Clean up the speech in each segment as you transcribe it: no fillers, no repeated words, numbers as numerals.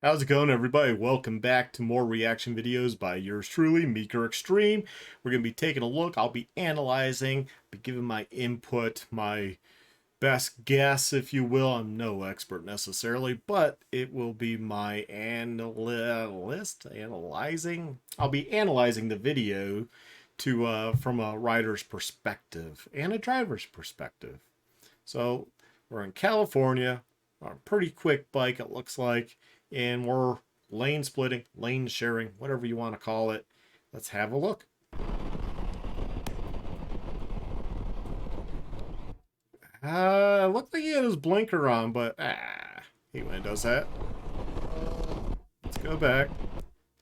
How's it going, everybody? Welcome back to more reaction videos by yours truly, Meeker Extreme. We're going to be taking a look. I'll be analyzing, be giving my input, my best guess, if you will. I'm no expert necessarily, but it will be my analyzing. I'll be analyzing the video to from a rider's perspective and a driver's perspective. So we're in California, on a pretty quick bike, it looks like, and we're lane splitting, lane sharing, whatever you want to call it. Let's have a look. Looked like he had his blinker on, but hate when it does that. Let's go back.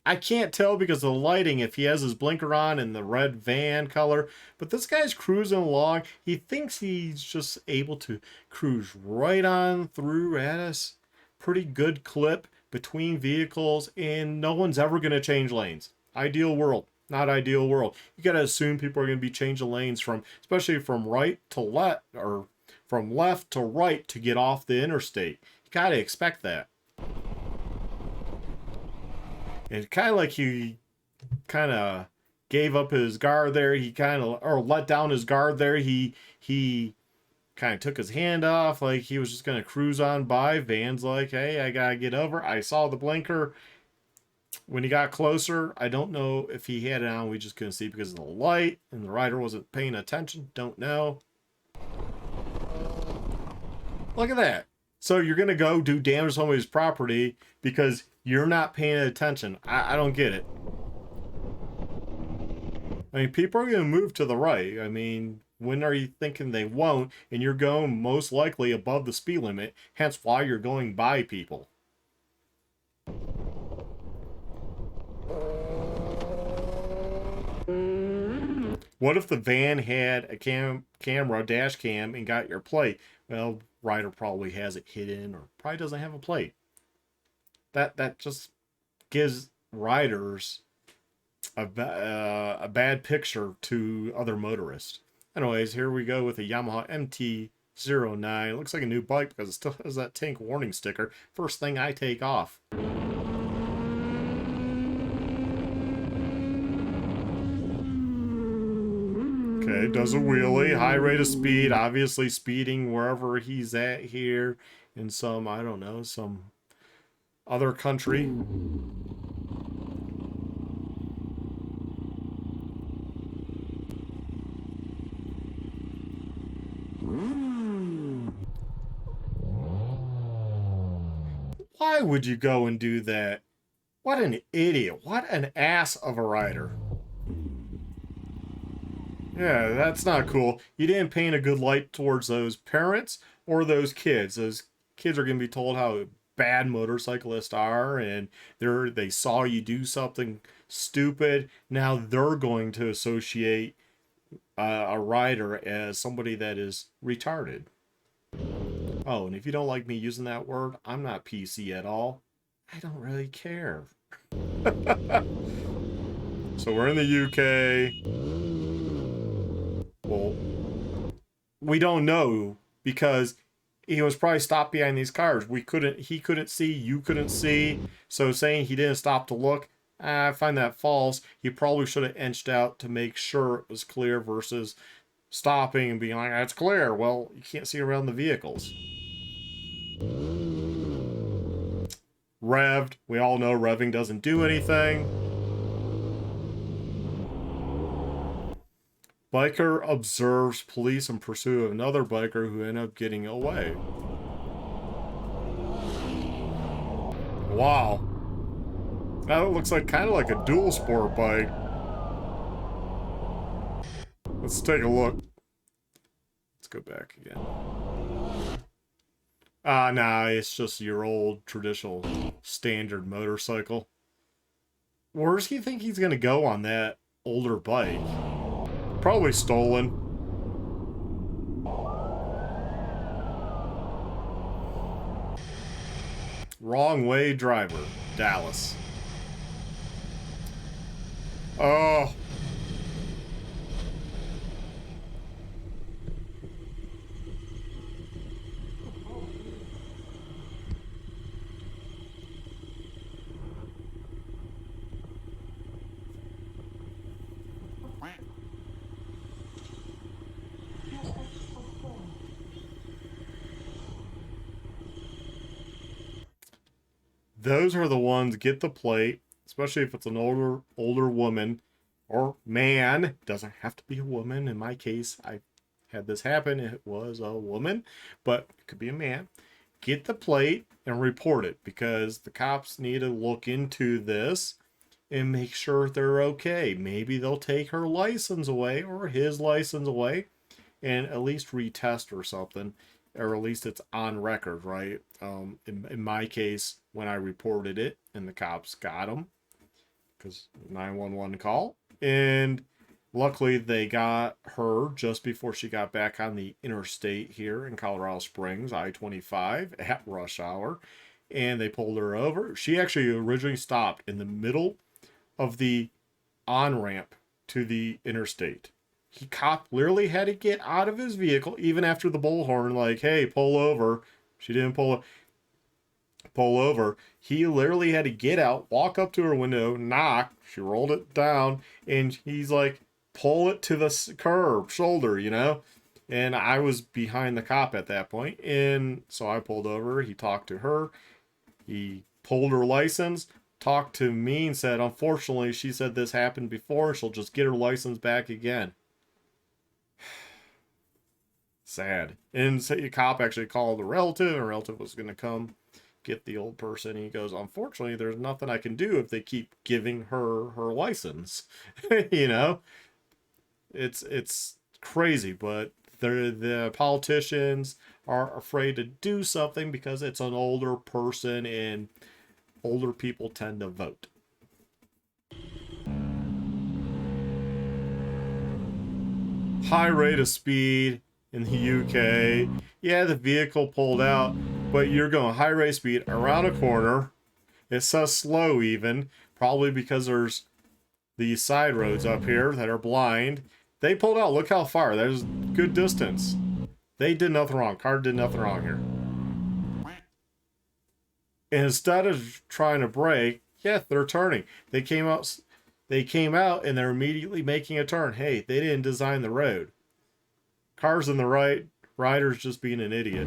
I can't tell because of the lighting if he has his blinker on in the red van color, but this guy's cruising along. He thinks he's just able to cruise right on through at us. Pretty good clip between vehicles, and no one's ever going to change lanes. Ideal world, not ideal world. You got to assume people are going to be changing lanes from, especially from right to left, or from left to right to get off the interstate. You got to expect that. And kind of like he kind of gave up his guard there. He kind of, or let down his guard there. He kind of took his hand off, like he was just going to cruise on by. Van's like, hey, I got to get over. I saw the blinker. When he got closer, I don't know if he had it on. We just couldn't see because of the light, and the rider wasn't paying attention. Don't know. Look at that. So you're going to go do damage to somebody's property because you're not paying attention. I don't get it. I mean, people are going to move to the right. I mean, when are you thinking they won't? And you're going most likely above the speed limit, hence why you're going by people. What if the van had a camera, dash cam, and got your plate? Well, rider probably has it hidden or probably doesn't have a plate. That just gives riders a bad picture to other motorists. Anyways, here we go with a Yamaha MT-09. It looks like a new bike because it still has that tank warning sticker. First thing I take off. Okay, does a wheelie, high rate of speed, obviously speeding wherever he's at here in some, I don't know, some other country. Why would you go and do that? What an idiot. What an ass of a rider. Yeah, that's not cool. You didn't paint a good light towards those parents or those kids. Those kids are going to be told how bad motorcyclists are, and they saw you do something stupid. Now they're going to associate a rider as somebody that is retarded. Oh, and if you don't like me using that word, I'm not PC at all. I don't really care. So we're in the UK. Well, we don't know because he was probably stopped behind these cars. He couldn't see, you couldn't see. So saying he didn't stop to look, I find that false. He probably should have inched out to make sure it was clear versus stopping and being like, that's clear. Well, you can't see around the vehicles. Revved. We all know revving doesn't do anything. Biker observes police in pursuit of another biker who ended up getting away. Wow. That looks like kind of like a dual sport bike. Let's take a look. Let's go back again. Nah, it's just your old traditional standard motorcycle. Where does he think he's gonna go on that older bike? Probably stolen. Wrong way driver. Dallas. Oh. Those are the ones get the plate, especially if it's an older woman or man. Doesn't have to be a woman. In my case, I had this happen. It was a woman, but it could be a man. Get the plate and report it because the cops need to look into this and make sure they're okay. Maybe they'll take her license away or his license away and at least retest or something, or at least it's on record, right? In my case, when I reported it and the cops got him, because 911 call, and luckily they got her just before she got back on the interstate here in Colorado Springs, I-25 at rush hour, and they pulled her over. She actually originally stopped in the middle of the on-ramp to the interstate. He cop literally had to get out of his vehicle even after the bullhorn, like, hey, pull over. She didn't pull over. He literally had to get out, walk up to her window, knock. She rolled it down, and he's like, pull it to the curb, shoulder, you know? And I was behind the cop at that point, and so I pulled over. He talked to her. He pulled her license, talked to me, and said, unfortunately, she said this happened before. She'll just get her license back again. Sad. And so the cop actually called a relative, and a relative was going to come get the old person. He goes, unfortunately, there's nothing I can do if they keep giving her license. You know, it's crazy, but the politicians are afraid to do something because it's an older person, and older people tend to vote. High rate of speed in the UK. Yeah, the vehicle pulled out, but you're going high rate speed around a corner. It says slow even, probably because there's these side roads up here that are blind. They pulled out. Look how far. There's good distance. They did nothing wrong. Car did nothing wrong here. And instead of trying to brake, yeah, they're turning. They came out and they're immediately making a turn. Hey, they didn't design the road. Car's in the right, rider's just being an idiot.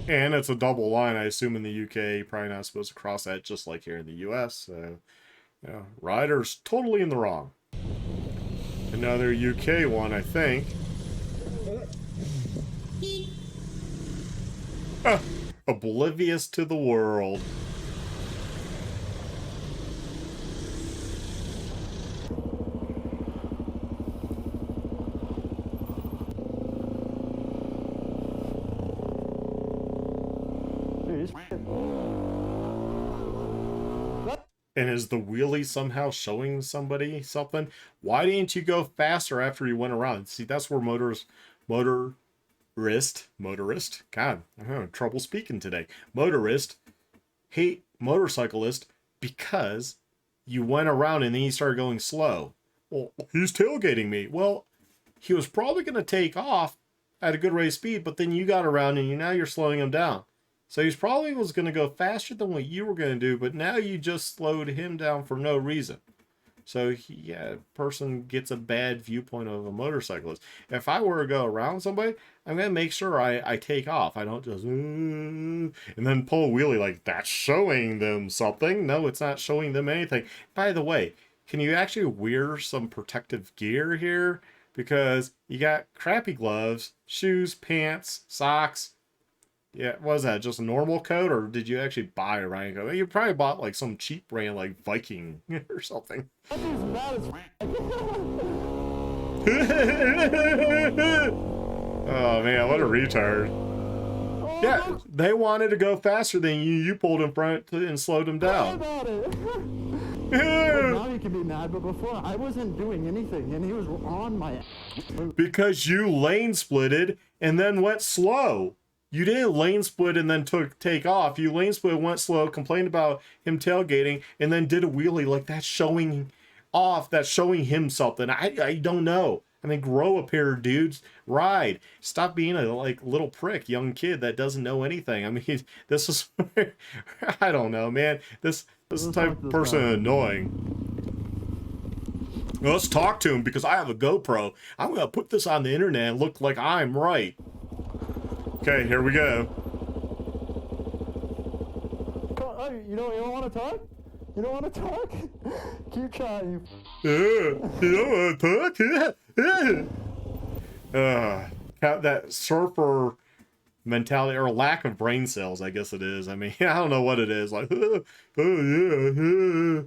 And it's a double line. I assume in the UK, probably not supposed to cross that, just like here in the US. So, yeah, rider's totally in the wrong. Another UK one, I think. Oblivious to the world. And is the wheelie somehow showing somebody something? Why didn't you go faster after you went around? See, that's where motorist, God, I'm having trouble speaking today. Motorist hate motorcyclist because you went around and then you started going slow. Well, he's tailgating me. Well, he was probably going to take off at a good rate of speed, but then you got around and now you're slowing him down. So he's probably was going to go faster than what you were going to do, but now you just slowed him down for no reason. So, person gets a bad viewpoint of a motorcyclist. If I were to go around somebody, I'm going to make sure I take off. I don't just, and then pull a wheelie like that's showing them something. No, it's not showing them anything. By the way, can you actually wear some protective gear here? Because you got crappy gloves, shoes, pants, socks. Yeah, what was that? Just a normal coat, or did you actually buy a Ryan coat? You probably bought like some cheap brand like Viking or something. Oh man, what a retard. Yeah, they wanted to go faster than you. You pulled in front and slowed them down. Now you can be mad, but before I wasn't doing anything and he was on my ass. Because you lane splitted and then went slow. You didn't lane split and then take off. You lane split, went slow, complained about him tailgating, and then did a wheelie like that's showing off. That's showing him something. I don't know. I mean, grow up here, dudes. Ride. Stop being a little prick, young kid that doesn't know anything. I mean, this is I don't know, man. This type of person is annoying. Let's talk to him because I have a GoPro. I'm gonna put this on the internet and look like I'm right. Okay, here we go. Oh, you don't want to talk? You don't want to talk? Keep trying. You don't want to talk? That surfer mentality, or lack of brain cells, I guess it is. I mean, I don't know what it is. Like, oh yeah.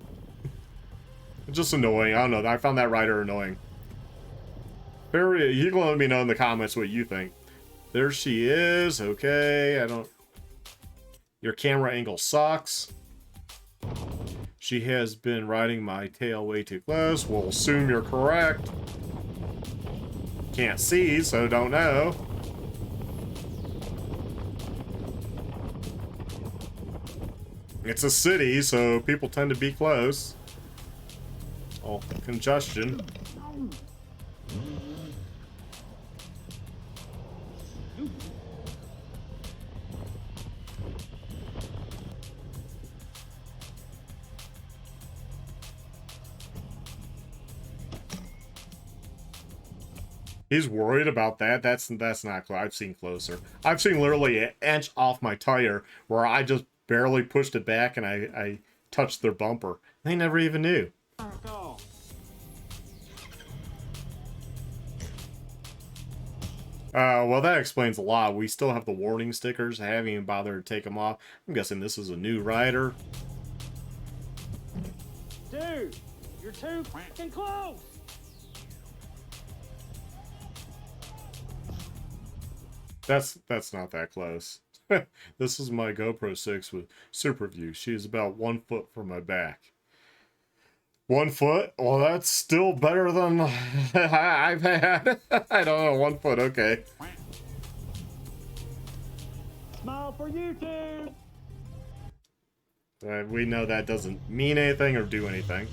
It's just annoying. I don't know. I found that writer annoying. You can let me know in the comments what you think. There she is. Okay, I don't... Your camera angle sucks. She has been riding my tail way too close. We'll assume you're correct. Can't see, so don't know. It's a city, so people tend to be close. Oh, congestion. He's worried about that. That's not close. I've seen closer. I've seen literally an inch off my tire where I just barely pushed it back and I touched their bumper. They never even knew. Well, that explains a lot. We still have the warning stickers. I haven't even bothered to take them off. I'm guessing this is a new rider. Dude, you're too fucking close. That's not that close. This is my GoPro 6 with Super View. She is about 1 foot from my back. 1 foot? Well, that's still better than I've had. I don't know, 1 foot, okay. Smile for YouTube. We know that doesn't mean anything or do anything.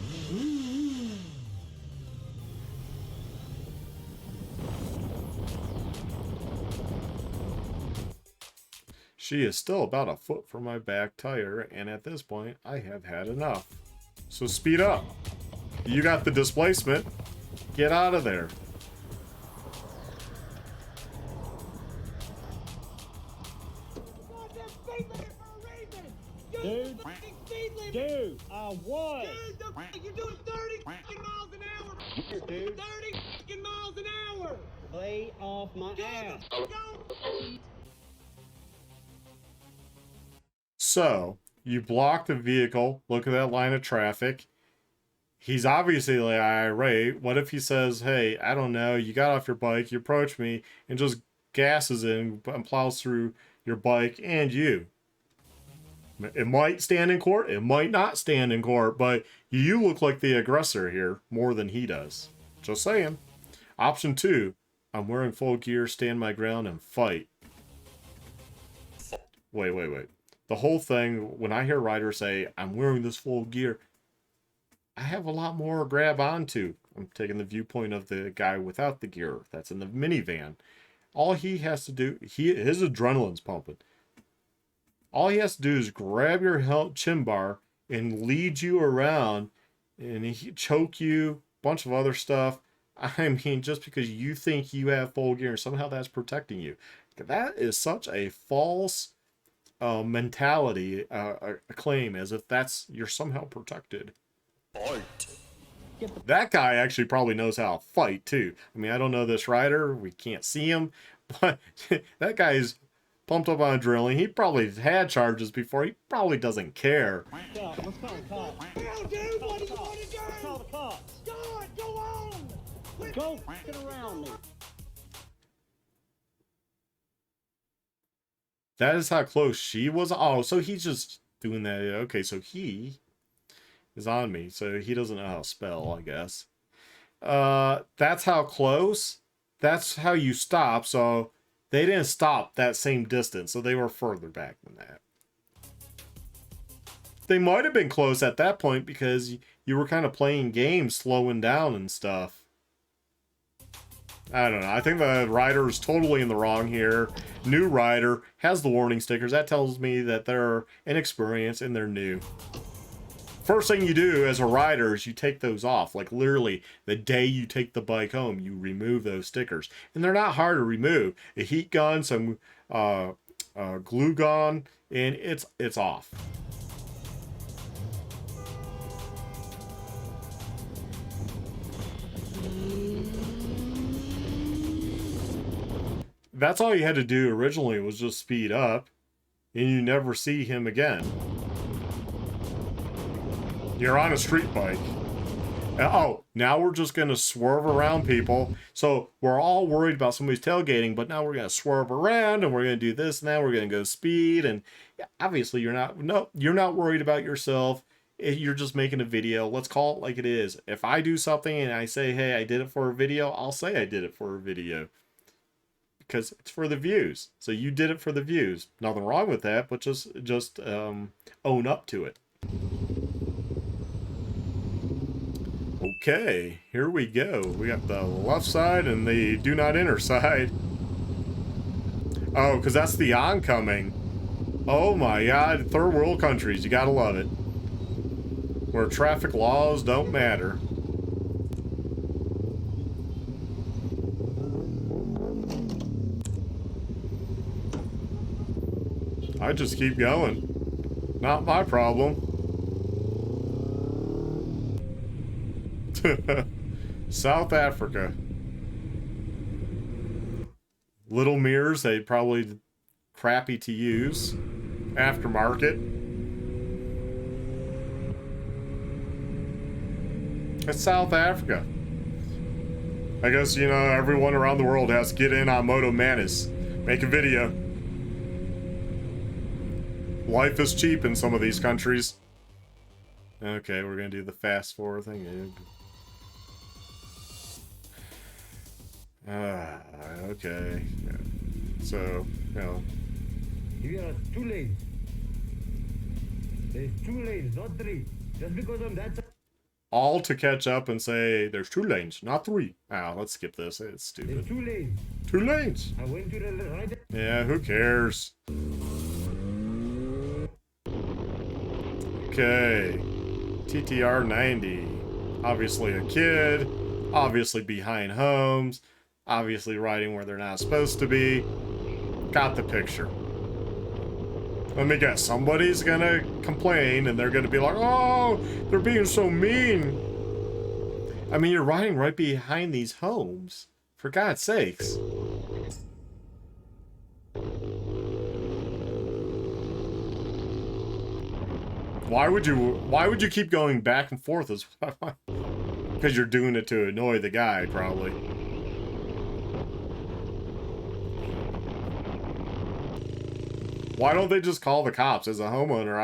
She is still about a foot from my back tire, and at this point, I have had enough. So speed up. You got the displacement. Get out of there. Dude, I won. Dude, you're doing 30 miles an hour. Dude, 30 miles an hour. lay off my ass. Go. So, you block the vehicle. Look at that line of traffic. He's obviously like irate. What if he says, hey, I don't know, you got off your bike, you approach me, and just gasses in and plows through your bike and you? It might stand in court, it might not stand in court, but you look like the aggressor here more than he does. Just saying. Option 2, I'm wearing full gear, stand my ground, and fight. Wait. The whole thing, when I hear riders say, I'm wearing this full gear, I have a lot more to grab onto. I'm taking the viewpoint of the guy without the gear that's in the minivan. All he has to do, his adrenaline's pumping. All he has to do is grab your chin bar and lead you around, and he choke you, bunch of other stuff. I mean, just because you think you have full gear, somehow that's protecting you. That is such a false mentality, a claim, as if you're somehow protected. Fight. That guy actually probably knows how to fight too. I mean, I don't know this rider, we can't see him, but that guy's pumped up on adrenaline. He probably had charges before. He probably doesn't care. Let's call the cops. Hell, dude, what do you want to do? Let's call the cops. God, go on. Go fucking around me. That is how close she was. Oh, so he's just doing that. Okay, so he is on me. So he doesn't know how to spell, I guess. That's how close. That's how you stop. So they didn't stop that same distance. So they were further back than that. They might have been close at that point because you were kind of playing games, slowing down and stuff. I don't know. I think the rider is totally in the wrong here. New rider has the warning stickers. That tells me that they're inexperienced and they're new. First thing you do as a rider is you take those off. Like literally the day you take the bike home, you remove those stickers. And they're not hard to remove. A heat gun, some glue gun, and it's off. That's all you had to do originally was just speed up, and you never see him again. You're on a street bike. Oh, now we're just going to swerve around people. So we're all worried about somebody's tailgating, but now we're going to swerve around and we're going to do this. Now we're going to go speed. And obviously you're not worried about yourself. You're just making a video. Let's call it like it is. If I do something and I say, hey, I did it for a video, I'll say I did it for a video. Because it's for the views. So you did it for the views. Nothing wrong with that, but just own up to it. Okay, here we go. We got the left side and the do not enter side. Oh, because that's the oncoming. Oh my god, third world countries, you gotta love it. Where traffic laws don't matter. I just keep going. Not my problem. South Africa. Little mirrors, they probably crappy to use. Aftermarket. It's South Africa. I guess, you know, everyone around the world has to get in on Moto Madness. Make a video. Life is cheap in some of these countries. Okay, we're gonna do the fast forward thing. Okay. So, you know. Here are 2 lanes. There's 2 lanes, not 3. Just because on that side. All to catch up and say there's 2 lanes, not 3. Ah, let's skip this. It's stupid. There's 2 lanes. 2 lanes. I went to the right. Yeah, who cares? Okay. TTR 90. Obviously a kid. Obviously behind homes. Obviously riding where they're not supposed to be. Got the picture. Let me guess, somebody's gonna complain and they're gonna be like, oh, they're being so mean. I mean, you're riding right behind these homes. For God's sakes. Why would you keep going back and forth? Because you're doing it to annoy the guy, probably. Why don't they just call the cops? As a homeowner,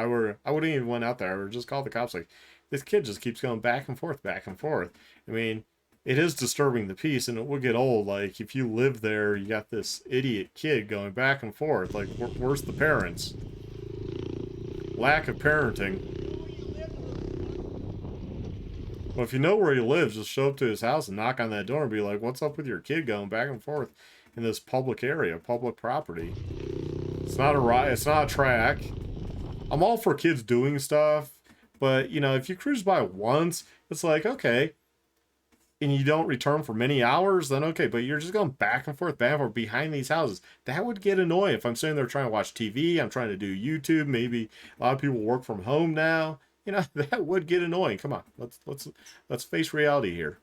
I wouldn't even went out there. I would just call the cops. Like, this kid just keeps going back and forth, back and forth. I mean, it is disturbing the peace, and it will get old. Like, if you live there, you got this idiot kid going back and forth. Like, where's the parents? Lack of parenting. Well, if you know where he lives, just show up to his house and knock on that door and be like, what's up with your kid going back and forth in this public area, public property? It's not a ride, it's not a track. I'm all for kids doing stuff, but, you know, if you cruise by once, it's like, okay, and you don't return for many hours, then okay, but you're just going back and forth behind these houses. That would get annoying if I'm sitting there trying to watch TV, I'm trying to do YouTube, maybe a lot of people work from home now. You know, that would get annoying. Come on, let's face reality here.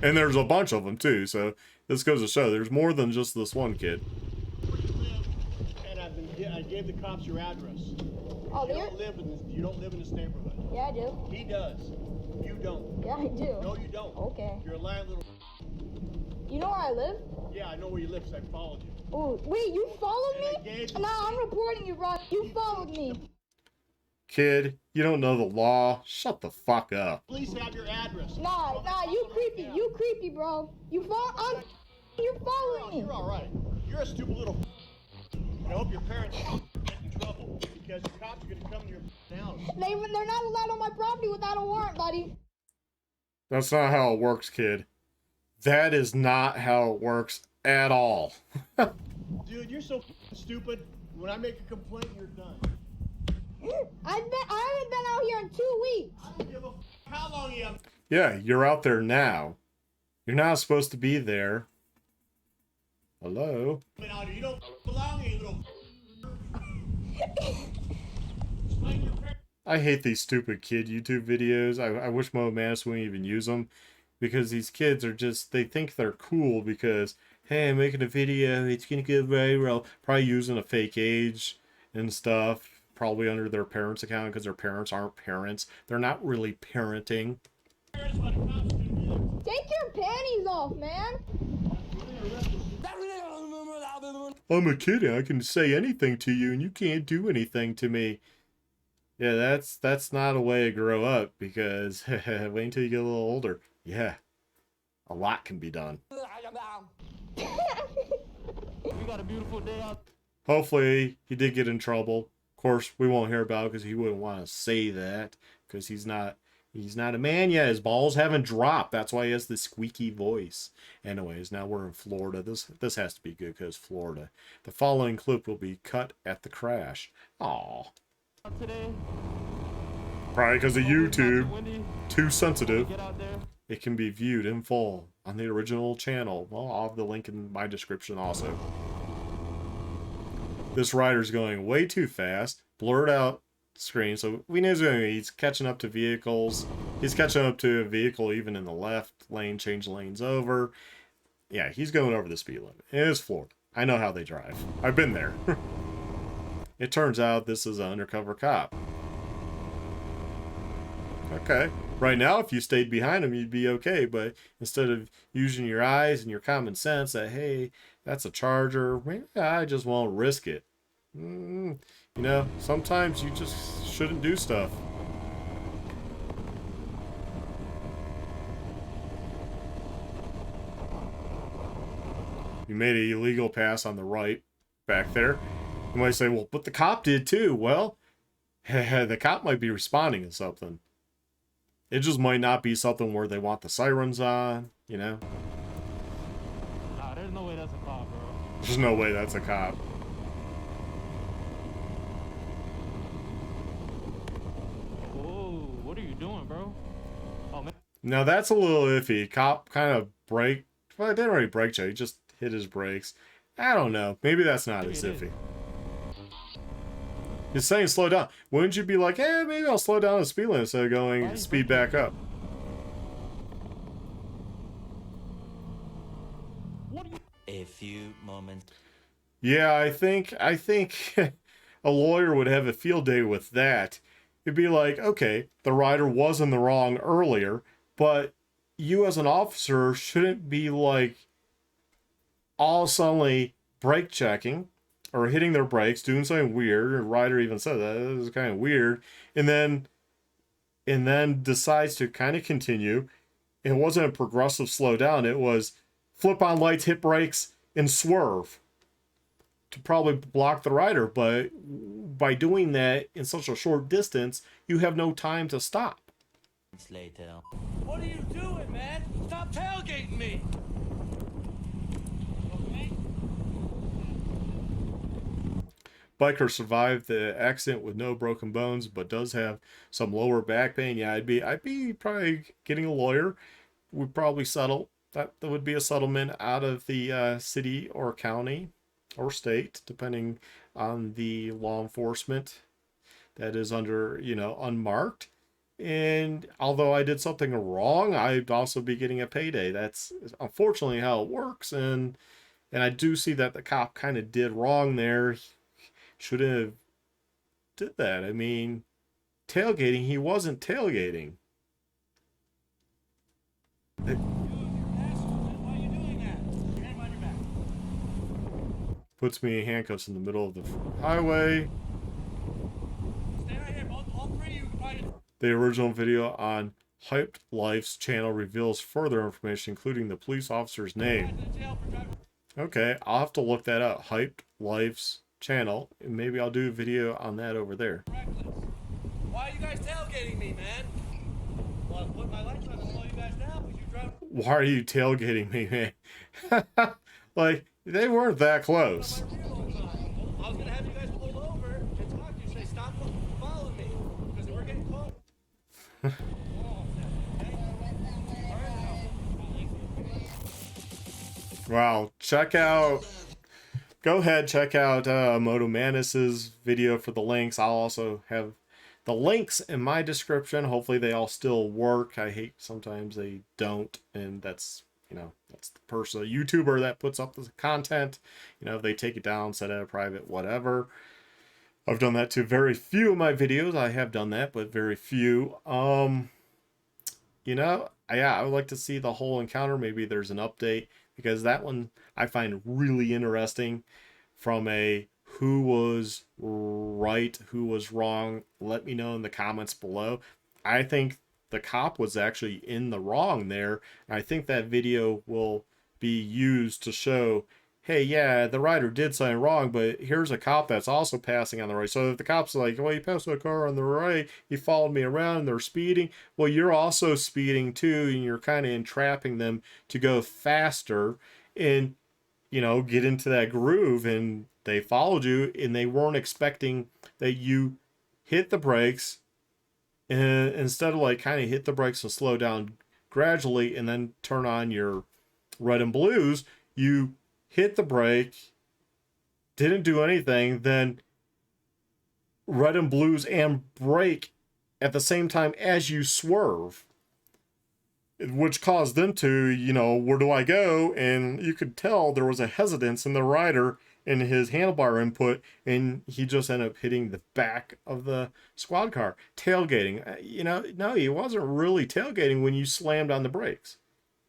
And there's a bunch of them too, so this goes to show there's more than just this one kid. And I gave the cops your address. Oh, You don't live in this neighborhood. Yeah, I do. He does. You don't. Yeah, I do. No, you don't. Okay. You're a lying little. You know where I live? Yeah, I know where you live because I followed you. Oh, wait, you followed And I me? gave you- Nah, I'm reporting you, bro. You followed me. Kid, you don't know the law. Shut the fuck up. Police have your address. Nah, you creepy. You creepy, bro. You followed me. You're all right. You're a stupid little. I hope your parents get in trouble because the cops are gonna come to your house. They're not allowed on my property without a warrant, buddy. That's not how it works, kid. That is not how it works at all. Dude, you're so stupid. When I make a complaint, you're done. I haven't been out here in 2 weeks. I don't give a how long you have Yeah, you're out there now. You're not supposed to be there. Hello? been out here. You don't belong here, you little. I hate these stupid kid YouTube videos. I wish Mo Manis wouldn't even use them. Because these kids are just, they think they're cool because, hey, I'm making a video, it's gonna go viral. Probably using a fake age and stuff. Probably under their parents' account because their parents aren't parents. They're not really parenting. Take your panties off, man. I'm a kid, I can say anything to you and you can't do anything to me. Yeah, that's not a way to grow up because wait until you get a little older. Yeah, a lot can be done. We got a beautiful day out. Hopefully, he did get in trouble. Of course, we won't hear about it because he wouldn't want to say that because he's not a man yet. His balls haven't dropped. That's why he has the squeaky voice. Anyways, now we're in Florida. This has to be good because Florida. The following clip will be cut at the crash. Aw. Today. Probably because of YouTube. Windy. Too sensitive. Get out there. It can be viewed in full on the original channel. Well, I'll have the link in my description also. This rider's going way too fast. Blurred out screen. So we know he's catching up to vehicles. He's catching up to a vehicle even in the left lane. Change lanes over. Yeah, he's going over the speed limit. It is Florida. I know how they drive. I've been there. It turns out this is an undercover cop. Okay. Right now, if you stayed behind him, you'd be okay. But instead of using your eyes and your common sense that, hey, that's a Charger, maybe I just won't risk it. You know, sometimes you just shouldn't do stuff. You made an illegal pass on the right back there. You might say, well, but the cop did too. Well, the cop might be responding to something. It just might not be something where they want the sirens on, you know? Nah, there's no way that's a cop, bro. There's no way that's a cop. Whoa, what are you doing, bro? Oh, man. Now that's a little iffy. Cop kind of braked. Well, I didn't really brake check. He just hit his brakes. I don't know. Maybe that's not as iffy. He's saying slow down. Wouldn't you be like, eh, maybe I'll slow down the speed limit instead of going speed back up? A few moments. Yeah, I think a lawyer would have a field day with that. It'd be like, okay, the rider was in the wrong earlier, but you as an officer shouldn't be like all suddenly brake checking or hitting their brakes, doing something weird. The rider even said that it was kind of weird, and then decides to kind of continue. It wasn't a progressive slow down. It was flip on lights, hit brakes, and swerve to probably block the rider. But by doing that in such a short distance, you have no time to stop. Later. What are you doing, man? Stop tailgating me! Biker survived the accident with no broken bones, but does have some lower back pain. Yeah, I'd be probably getting a lawyer. Would probably settle. That would be a settlement out of the city or county or state, depending on the law enforcement that is under, you know, unmarked. And although I did something wrong, I'd also be getting a payday. That's unfortunately how it works. And I do see that the cop kind of did wrong there. Shouldn't have did that. I mean, tailgating, he wasn't tailgating. Puts me in handcuffs in the middle of the highway. Stay right here, all three of you can find it. The original video on Hyped Life's channel reveals further information, including the police officer's name. Okay, I'll have to look that up. Hyped Life's channel, and maybe I'll do a video on that over there. Why are you guys tailgating me, man? Well, I put my lights on to slow you guys down because you drive. Why are you tailgating me, man? Like, they weren't that close. I was gonna have you guys Wow, go ahead, check out Moto Manus's video for the links. I'll also have the links in my description. Hopefully they all still work. I hate sometimes they don't, and that's, that's the person, a YouTuber that puts up the content. If they take it down, set it private, whatever. I've done that to very few of my videos. I have done that, but very few. Yeah, I would like to see the whole encounter. Maybe there's an update, because that one I find really interesting from a who was right, who was wrong. Let me know in the comments below. I think the cop was actually in the wrong there. I think that video will be used to show, hey, yeah, the rider did something wrong, but here's a cop that's also passing on the right. So if the cop's like, well, you passed a car on the right, he followed me around, and they're speeding, well, you're also speeding too, and you're kind of entrapping them to go faster and, get into that groove, and they followed you, and they weren't expecting that you hit the brakes, and instead of like kind of hit the brakes and slow down gradually and then turn on your red and blues, you hit the brake, didn't do anything, then red and blues and brake at the same time as you swerve, which caused them to, where do I go? And you could tell there was a hesitance in the rider in his handlebar input, and he just ended up hitting the back of the squad car. Tailgating. No, he wasn't really tailgating when you slammed on the brakes.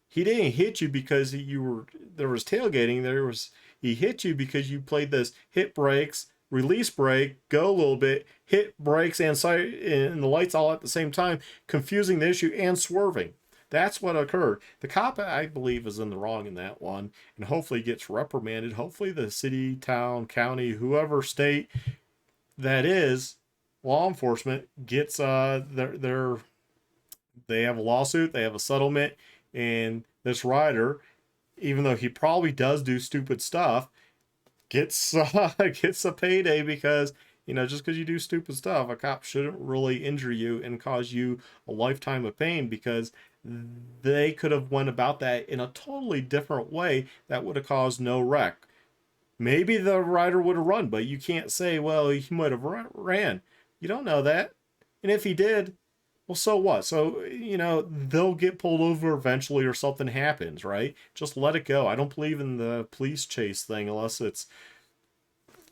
He didn't hit you because there was tailgating. He hit you because you played this hit brakes, release brake, go a little bit, hit brakes and the lights all at the same time, confusing the issue and swerving. That's what occurred. The cop, I believe, is in the wrong in that one, and hopefully gets reprimanded. Hopefully the city, town, county, whoever state that is, law enforcement gets they have a lawsuit, they have a settlement, and this rider, even though he probably does do stupid stuff, gets gets a payday, because just because you do stupid stuff, a cop shouldn't really injure you and cause you a lifetime of pain, because they could have went about that in a totally different way that would have caused no wreck. Maybe the rider would have run, but you can't say, well, he might have ran. You don't know that. And if he did, well, so what? So, they'll get pulled over eventually, or something happens, right? Just let it go. I don't believe in the police chase thing unless it's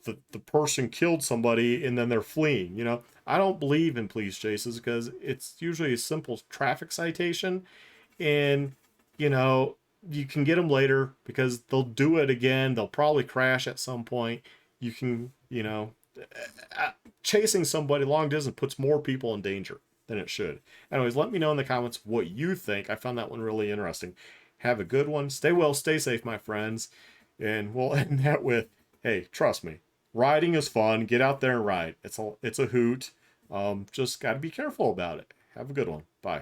the person killed somebody and then they're fleeing. I don't believe in police chases, because it's usually a simple traffic citation, and you can get them later because they'll do it again. They'll probably crash at some point. You can, chasing somebody long distance puts more people in danger than it should. Anyways, let me know in the comments what you think. I found that one really interesting. Have a good one. Stay well, stay safe, my friends. And we'll end that with, hey, trust me, riding is fun. Get out there and ride. It's a hoot. Just got to be careful about it. Have a good one. Bye.